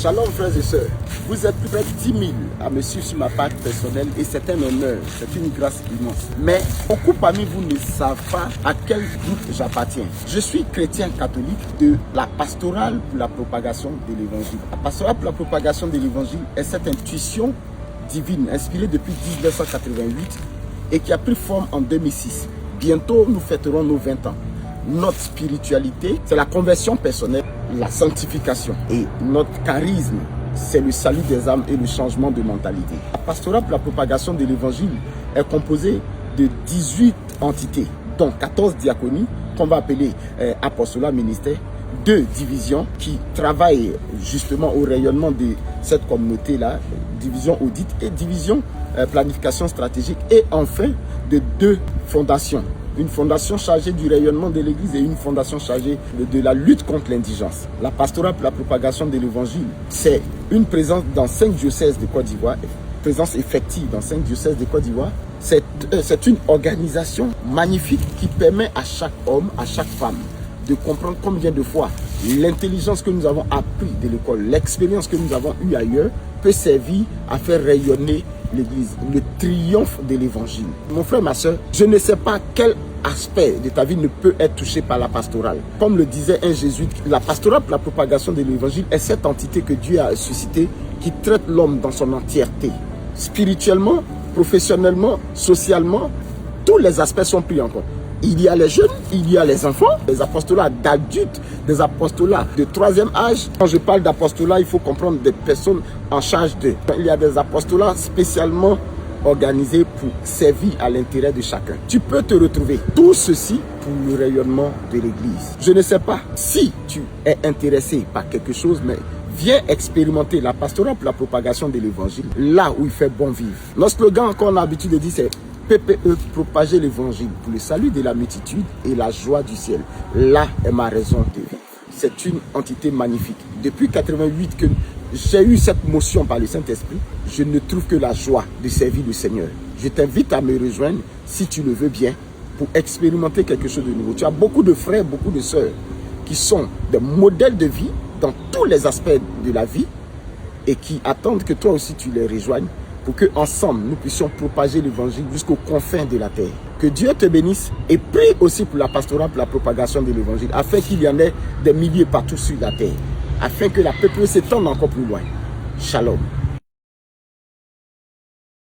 Shalom frères et sœurs, vous êtes près de 10 000 à me suivre sur ma page personnelle et c'est un honneur, c'est une grâce immense. Mais beaucoup parmi vous ne savent pas à quel groupe j'appartiens. Je suis chrétien catholique de la pastorale pour la propagation de l'évangile. La pastorale pour la propagation de l'évangile est cette intuition divine inspirée depuis 1988 et qui a pris forme en 2006. Bientôt nous fêterons nos 20 ans. Notre spiritualité, c'est la conversion personnelle, la sanctification. Et notre charisme, c'est le salut des âmes et le changement de mentalité. La pastorale pour la propagation de l'évangile est composée de 18 entités, dont 14 diaconies, qu'on va appeler apostolat, ministère, 2 divisions qui travaillent justement au rayonnement de cette communauté-là, division audit et division planification stratégique, et enfin de 2 fondations. Une fondation chargée du rayonnement de l'Église et une fondation chargée de la lutte contre l'indigence. La pastorale pour la propagation de l'Évangile, c'est une présence dans 5 diocèses de Côte d'Ivoire, présence effective dans 5 diocèses de Côte d'Ivoire. C'est une organisation magnifique qui permet à chaque homme, à chaque femme, de comprendre combien de fois l'intelligence que nous avons appris de l'école, l'expérience que nous avons eue ailleurs, peut servir à faire rayonner l'Église, le triomphe de l'Évangile. Mon frère, ma soeur, je ne sais pas quel aspect de ta vie ne peut être touché par la pastorale. Comme le disait un jésuite, la pastorale pour la propagation de l'Évangile est cette entité que Dieu a suscitée qui traite l'homme dans son entièreté. Spirituellement, professionnellement, socialement, tous les aspects sont pris en compte. Il y a les jeunes, il y a les enfants, des apostolats d'adultes, des apostolats de 3e âge. Quand je parle d'apostolat, il faut comprendre des personnes en charge d'eux. Il y a des apostolats spécialement organisés pour servir à l'intérêt de chacun. Tu peux te retrouver tout ceci pour le rayonnement de l'Église. Je ne sais pas si tu es intéressé par quelque chose, mais viens expérimenter la pastorale pour la propagation de l'Évangile, là où il fait bon vivre. Notre slogan qu'on a l'habitude de dire, c'est PPE, propager l'évangile pour le salut de la multitude et la joie du ciel. Là est ma raison de vivre. C'est une entité magnifique. Depuis 88 que j'ai eu cette motion par le Saint-Esprit, je ne trouve que la joie de servir le Seigneur. Je t'invite à me rejoindre, si tu le veux bien, pour expérimenter quelque chose de nouveau. Tu as beaucoup de frères, beaucoup de sœurs qui sont des modèles de vie dans tous les aspects de la vie et qui attendent que toi aussi tu les rejoignes, pour qu'ensemble, nous puissions propager l'évangile jusqu'aux confins de la terre. Que Dieu te bénisse et prie aussi pour la pastorale, pour la propagation de l'évangile, afin qu'il y en ait des milliers partout sur la terre, afin que la peuple s'étende encore plus loin. Shalom.